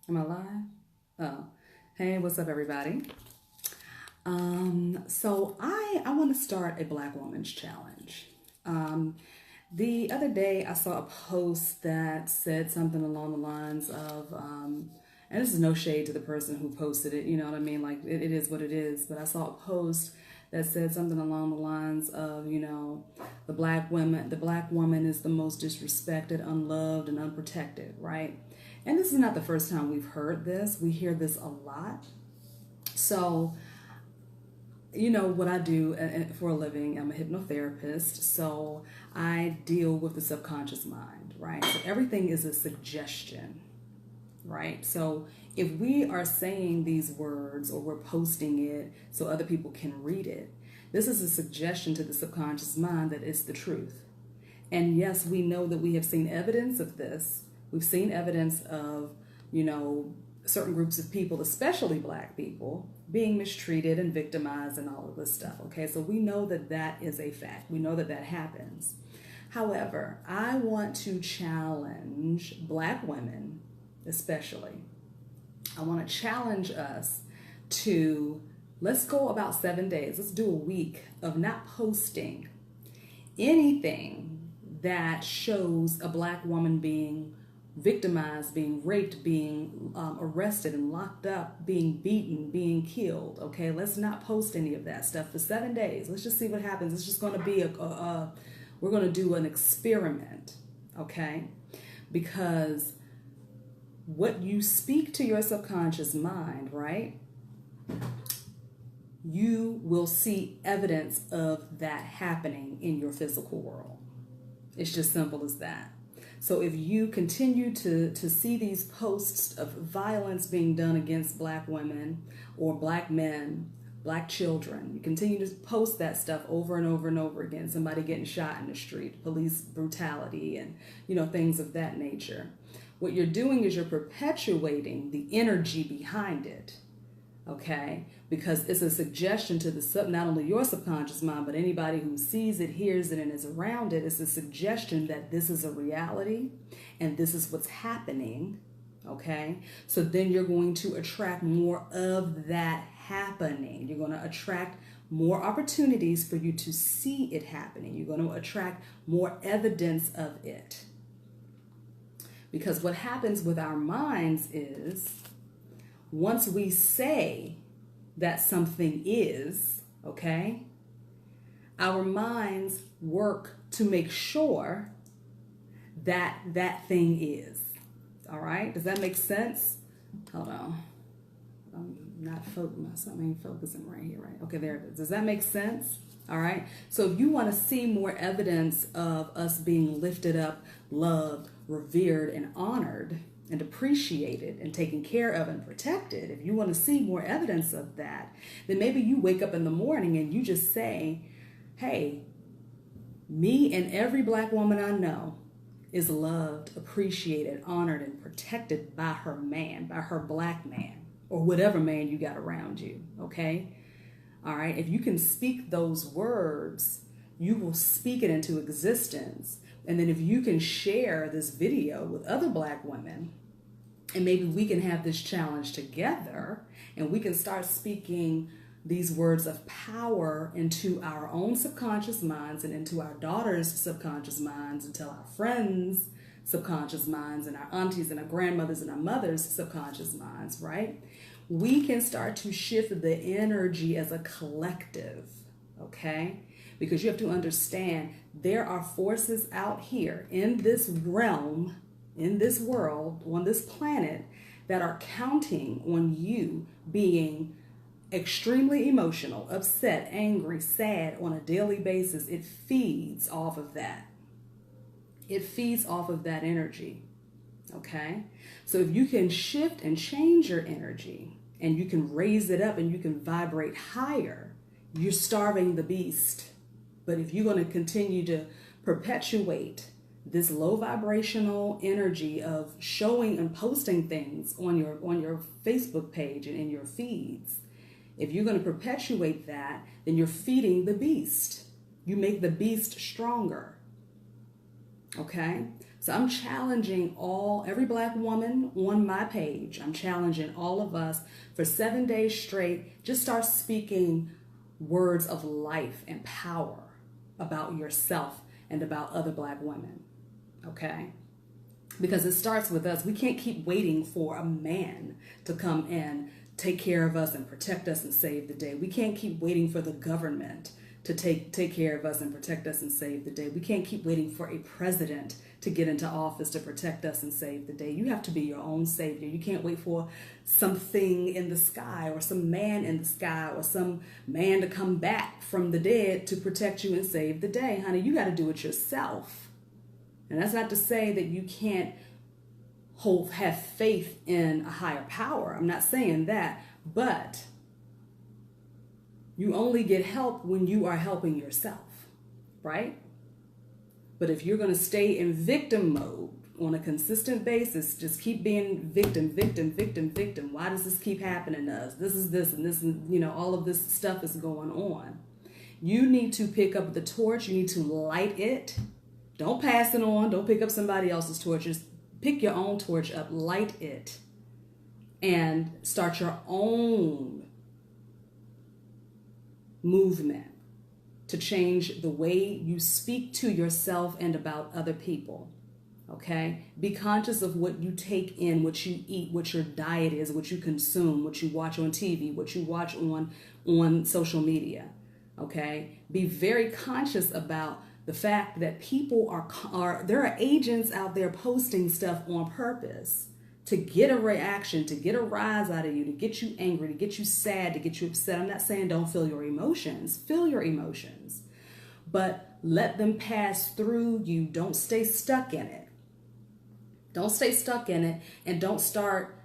Am I live? Oh, hey, what's up, everybody? So I want to start a Black Woman's Challenge. Um, the other day, I saw a post that said something along the lines of, and this is no shade to the person who posted it, you know what I mean? Like, it is what it is. But I saw a post that said something along the lines of, the black woman is the most disrespected, unloved, and unprotected, right? And this is not the first time we've heard this. We hear this a lot. So, what I do for a living, I'm a hypnotherapist. So I deal with the subconscious mind, right? So everything is a suggestion, right? So if we are saying these words or we're posting it so other people can read it, this is a suggestion to the subconscious mind that it's the truth. And yes, we know that we have seen evidence of this. We've seen evidence of, you know, certain groups of people, especially black people, being mistreated and victimized and all of this stuff. Okay, so we know that that is a fact. We know that that happens. However, I want to challenge black women, especially. I want to challenge us to let's go about 7 days. Let's do a week of not posting anything that shows a black woman being victimized, being raped, being arrested and locked up, being beaten, being killed. Okay, let's not post any of that stuff for 7 days. Let's just see what happens. It's just going to be we're going to do an experiment. Okay, because what you speak to your subconscious mind, right? You will see evidence of that happening in your physical world. It's just simple as that. So if you continue to see these posts of violence being done against black women or black men, black children, you continue to post that stuff over and over and over again, somebody getting shot in the street, police brutality, and things of that nature. What you're doing is you're perpetuating the energy behind it. Okay, because it's a suggestion to not only your subconscious mind, but anybody who sees it, hears it, and is around it. It's a suggestion that this is a reality and this is what's happening. Okay, so then you're going to attract more of that happening. You're going to attract more opportunities for you to see it happening. You're going to attract more evidence of it. Because what happens with our minds is, once we say that something is, okay, our minds work to make sure that that thing is. All right? Does that make sense? Hold on. I'm not focusing right here, right? Okay, there it is. Does that make sense? All right. So if you want to see more evidence of us being lifted up, loved, revered, and honored, and appreciated and taken care of and protected, if you want to see more evidence of that, then maybe you wake up in the morning and you just say, hey, me and every black woman I know is loved, appreciated, honored, and protected by her man, by her black man, or whatever man you got around you, okay? All right, if you can speak those words, you will speak it into existence. And then if you can share this video with other black women, and maybe we can have this challenge together, and we can start speaking these words of power into our own subconscious minds and into our daughters' subconscious minds, until our friends' subconscious minds, and our aunties and our grandmothers and our mothers' subconscious minds, right? We can start to shift the energy as a collective, okay? Because you have to understand, there are forces out here in this realm, in this world, on this planet, that are counting on you being extremely emotional, upset, angry, sad on a daily basis. It feeds off of that. It feeds off of that energy. Okay? So if you can shift and change your energy, and you can raise it up and you can vibrate higher, you're starving the beast. But if you're going to continue to perpetuate this low vibrational energy of showing and posting things on your Facebook page and in your feeds, if you're going to perpetuate that, then you're feeding the beast. You make the beast stronger. Okay? So I'm challenging every Black woman on my page. I'm challenging all of us for 7 days straight. Just start speaking words of life and power about yourself and about other Black women. Okay? Because it starts with us. We can't keep waiting for a man to come and take care of us and protect us and save the day. We can't keep waiting for the government to take care of us and protect us and save the day. We can't keep waiting for a president to get into office to protect us and save the day. You have to be your own savior. You can't wait for something in the sky or some man in the sky or some man to come back from the dead to protect you and save the day. Honey, you got to do it yourself. And that's not to say that you can't have faith in a higher power. I'm not saying that, but you only get help when you are helping yourself, right? But if you're going to stay in victim mode on a consistent basis, just keep being victim. Why does this keep happening to us? This and this, and all of this stuff is going on. You need to pick up the torch. You need to light it. Don't pass it on. Don't pick up somebody else's torch. Just pick your own torch up, light it, and start your own movement to change the way you speak to yourself and about other people. Okay? Be conscious of what you take in, what you eat, what your diet is, what you consume, what you watch on TV, what you watch on social media. Okay? Be very conscious about the fact that people there are agents out there posting stuff on purpose to get a reaction, to get a rise out of you, to get you angry, to get you sad, to get you upset. I'm not saying don't feel your emotions. Feel your emotions. But let them pass through you. Don't stay stuck in it. Don't stay stuck in it, and don't start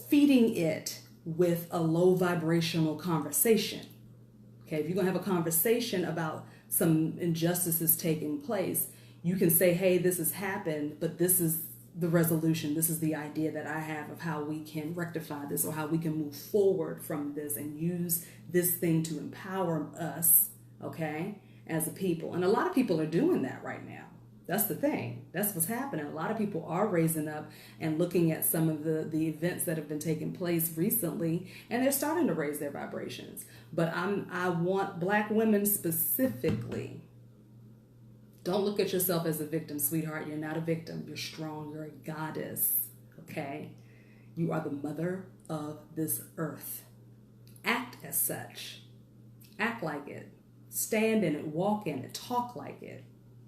feeding it with a low vibrational conversation. Okay, if you're going to have a conversation about some injustices taking place, you can say, hey, this has happened, but this is the resolution. This is the idea that I have of how we can rectify this, or how we can move forward from this and use this thing to empower us, okay, as a people. And a lot of people are doing that right now. That's the thing. That's what's happening. A lot of people are raising up and looking at some of the events that have been taking place recently, and they're starting to raise their vibrations. But I want Black women specifically. Don't look at yourself as a victim, sweetheart. You're not a victim. You're strong. You're a goddess. Okay? You are the mother of this earth. Act as such. Act like it. Stand in it. Walk in it. Talk like it.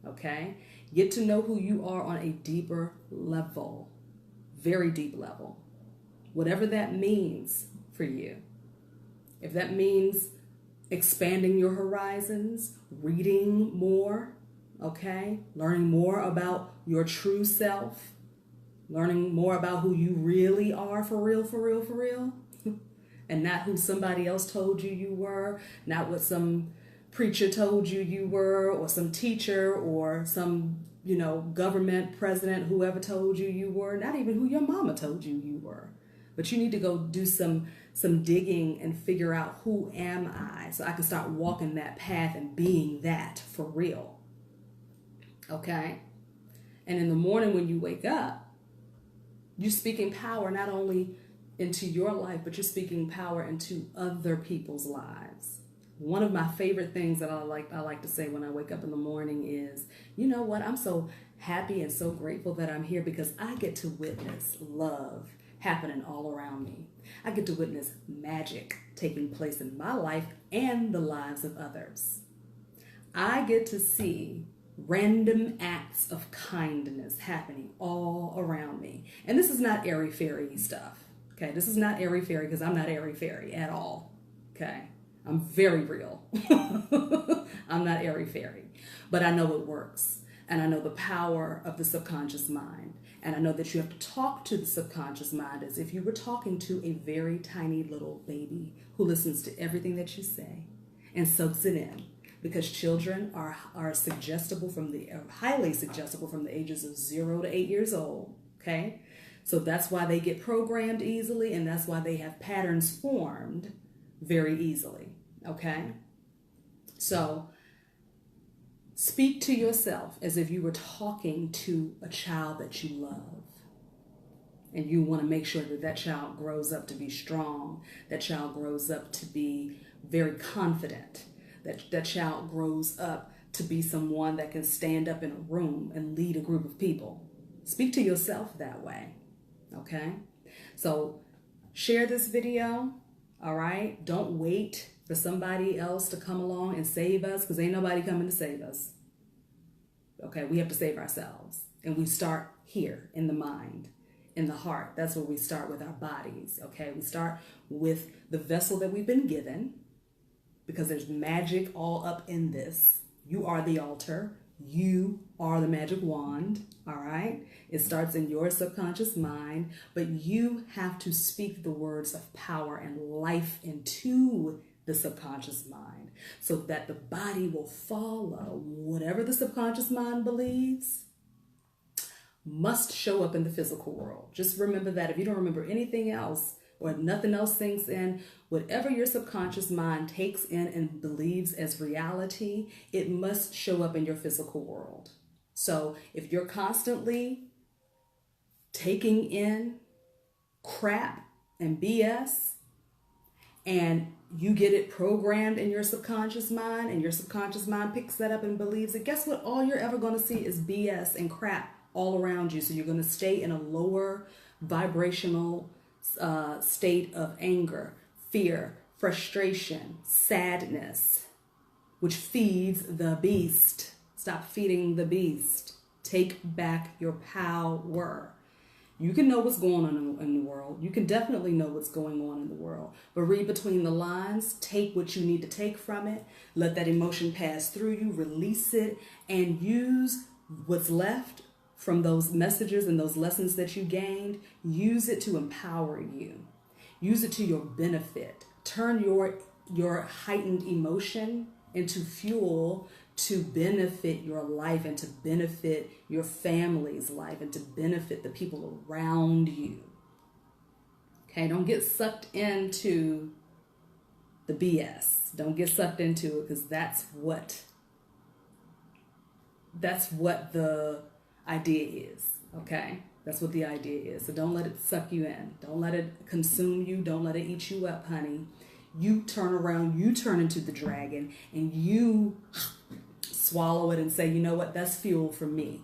Okay? Get to know who you are on a deeper level. Very deep level. Whatever that means for you. If that means expanding your horizons, reading more, okay, learning more about your true self, learning more about who you really are for real, and not who somebody else told you were, not what some preacher told you were, or some teacher, or some, government president, whoever told you were, not even who your mama told you were. But you need to go do some digging and figure out, who am I, so I can start walking that path and being that for real. Okay? And in the morning when you wake up, you're speaking power not only into your life, but you're speaking power into other people's lives. One of my favorite things that I like to say when I wake up in the morning is, you know what, I'm so happy and so grateful that I'm here because I get to witness love happening all around me. I get to witness magic taking place in my life and the lives of others. I get to see random acts of kindness happening all around me. And this is not airy-fairy stuff. Okay, this is not airy-fairy, because I'm not airy-fairy at all. Okay, I'm very real. I'm not airy-fairy. But I know it works. And I know the power of the subconscious mind. And I know that you have to talk to the subconscious mind as if you were talking to a very tiny little baby who listens to everything that you say and soaks it in. Because children are suggestible highly suggestible from the ages of 0 to 8 years old. Okay? So that's why they get programmed easily, and that's why they have patterns formed very easily. Okay? So Speak to yourself as if you were talking to a child that you love. And you want to make sure that that child grows up to be strong. That child grows up to be very confident. That child grows up to be someone that can stand up in a room and lead a group of people. Speak to yourself that way, okay? So share this video, all right? Don't wait for somebody else to come along and save us, because ain't nobody coming to save us, okay? We have to save ourselves. And we start here in the mind, in the heart. That's where we start with our bodies, okay? We start with the vessel that we've been given, because there's magic all up in this. You are the altar. You are the magic wand, all right? It starts in your subconscious mind, but you have to speak the words of power and life into the subconscious mind so that the body will follow whatever the subconscious mind believes must show up in the physical world. Just remember that. If you don't remember anything else, or if nothing else sinks in, whatever your subconscious mind takes in and believes as reality, it must show up in your physical world. So if you're constantly taking in crap and BS, and you get it programmed in your subconscious mind, and your subconscious mind picks that up and believes it, guess what? All you're ever going to see is BS and crap all around you. So you're going to stay in a lower vibrational state of anger, fear, frustration, sadness, which feeds the beast. Stop feeding the beast. Take back your power. You can know what's going on in the world. You can definitely know what's going on in the world. But read between the lines. Take what you need to take from it. Let that emotion pass through you. Release it. And use what's left from those messages and those lessons that you gained. Use it to empower you. Use it to your benefit. Turn your heightened emotion into fuel to benefit your life and to benefit your family's life and to benefit the people around you. Okay, don't get sucked into the BS. Don't get sucked into it, because that's what the idea is, okay? That's what the idea is. So don't let it suck you in. Don't let it consume you. Don't let it eat you up, honey. You turn around, you turn into the dragon, and you swallow it and say, you know what, that's fuel for me.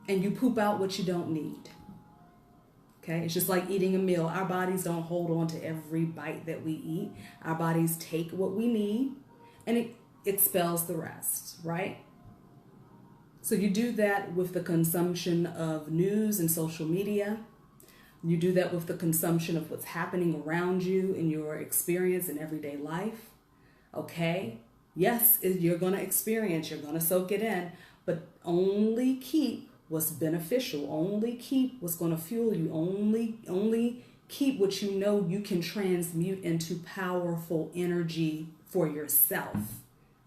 And you poop out what you don't need. Okay, it's just like eating a meal. Our bodies don't hold on to every bite that we eat. Our bodies take what we need and it expels the rest, right? So you do that with the consumption of news and social media. You do that with the consumption of what's happening around you in your experience in everyday life. Okay? Yes, you're going to experience, you're going to soak it in, but only keep what's beneficial. Only keep what's going to fuel you. Only keep what you know you can transmute into powerful energy for yourself.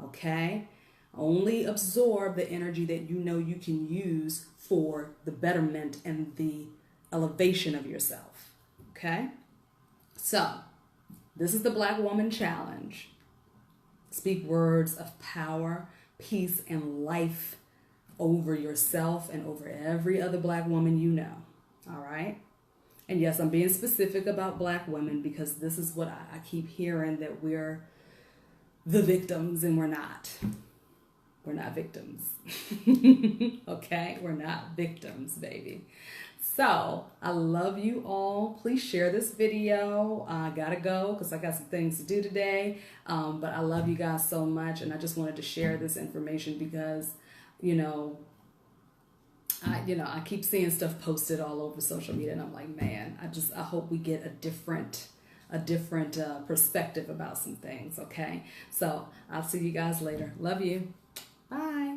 Okay? Only absorb the energy that you know you can use for the betterment and the elevation of yourself. Okay? So, this is the Black Woman Challenge. Speak words of power, peace, and life over yourself and over every other Black woman you know. All right? And yes, I'm being specific about Black women because this is what I keep hearing, that we're the victims, and we're not. We're not victims. Okay? We're not victims, baby. So, I love you all. Please share this video. I gotta go because I got some things to do today. But I love you guys so much, and I just wanted to share this information because, I keep seeing stuff posted all over social media, and I'm like, man, I hope we get a different perspective about some things. Okay? So, I'll see you guys later. Love you. Bye.